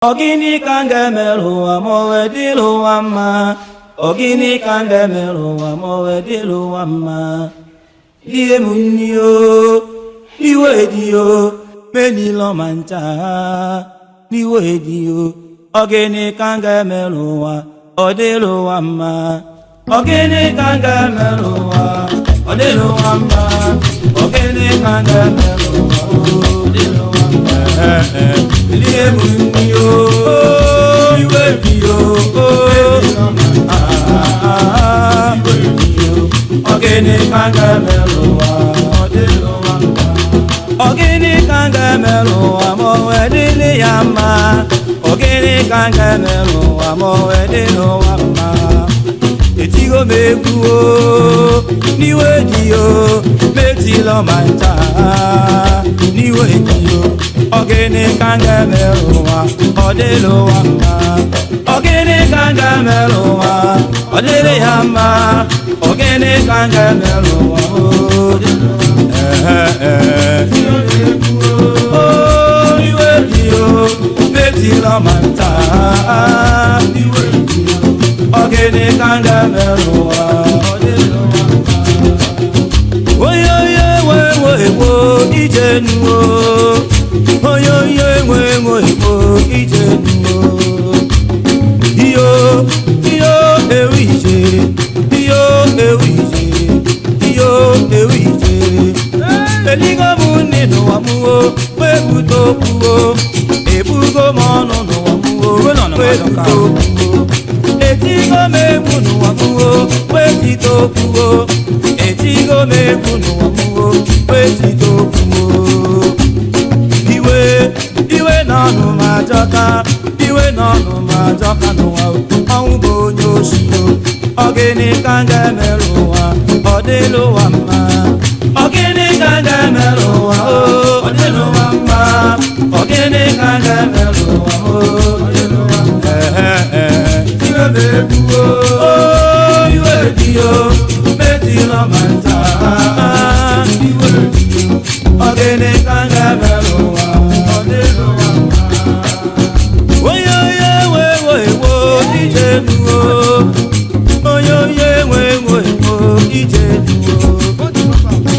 Ogini kanga meruwa mowe dilu wama. Ogini kanga meruwa mowe dilu wama. Liye munyo, liwe diyo, meni lo mancha, liwe diyo. Ogini kanga meruwa, odilu wama. Ogini kanga meruwa, odilu wama. Ogini kanga meruwa, odilu wama. Liye munyo, liwe diyo, Ogini kanga meruwa, odilu wama. Ogini kanga meruwa, mowe dili yama. Ogini kanga meruwa, mowe dilu wama. Etigo mekuo, niwe diyo, metilo manta, niwe diyo. Ogini kanga meruwa, odilu wama. Ogini kanga meruwa, odilu yama. Ogini kanga meruwa, odilu oh, niwe diyo, metilo manta, niwe diyo. Ogini kanga meruwa, odilu wama. Oyoye wo ijenu o. Oyoye wo ijenu o. Iyo ewije, iyo ewije. Eligo mu ninu wamu o, webuto ku o. Ebugo monu no wamu o, webuto ku o. Etigo mebu no wamu o, wetito ku o. Etigo mebu no wamu o, wetito ku o. Iwe nanu majoka, iwe nanu majoka no wa o bo nyoshi o. Ogini kanga meruwa, odilu wama. Ogini kanga meruwa, odilu wama. Ogini kanga meruwa, odilu wama. Iwe bebu o, iwe diyo, metilo manta, iwe diyo. Ogini kanga meruwa, odilu wama. Oyoye wo ijenu o. Oyoye wo ijenu o.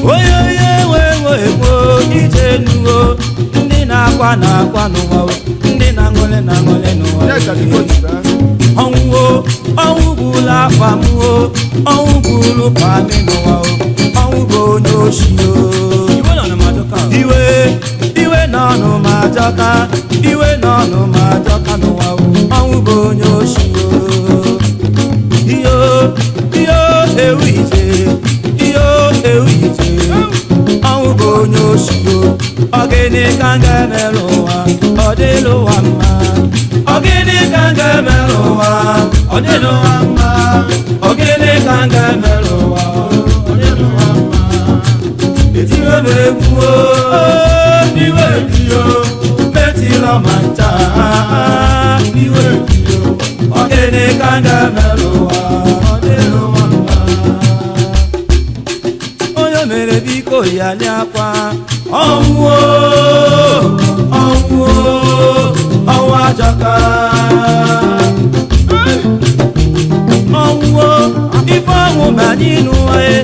Oyoye wo ijenu o. Ndi na-akwa n'ụwa o. Ndị na-aṅụle n'ụwa o. Ọnwụ bụrụ akwa m o. Ọnwụ bụrụ pami n'ụwa o. Ọnwụ bụ onye oshi o. Iwe n'ọnụ ma jọka. Iwe n'ọnụ ma jọka n'ụwa o. Ọnwụ bụ onye oshi o. Iyo ewu ije. Ọnwụ bụ onye oshi o. Ogini kanga meruwa, odilu wama. Ogini kanga meruwa, odilu wama. Ogini kanga meruwa, odilu wama. Etigo mebu o, niwe diyo, metilo manta, niwe diyo. Ogini kanga meruwa, odilu wama. Onye mere biko yali akwa. Ọnwụ ajọka. Ọnwụ ife ọnwụ banye n'ụwa e,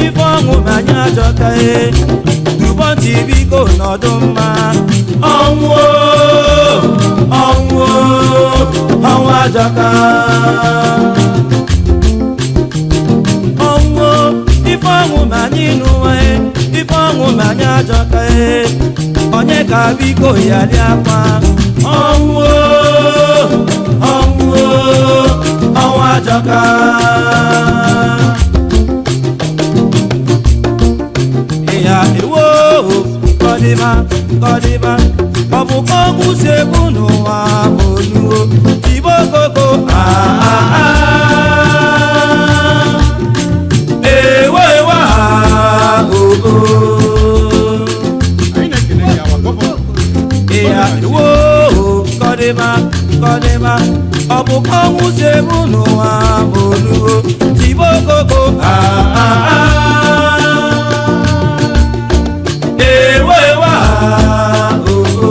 ife ọnwụ banye ajọka e. Ụbọchị biko nọdụ mma. Ọnwụ ajọka. Ọnwụ ife ọnwụ banye n'ụwa e, ife ọnwụ banye ajọka e. Onye ka biko yali akwa. Ọnwụ ajọka. Ịya ewo kọdịba. Ọ bụ kọgwụ si ebu n'ụwa onuwo. Tibo koko ewe ogo. Ịya ewo kọdịba. Ọ bụ kọgwụ si ebu n'ụwa onuwo. Tibo koko ewe ogo.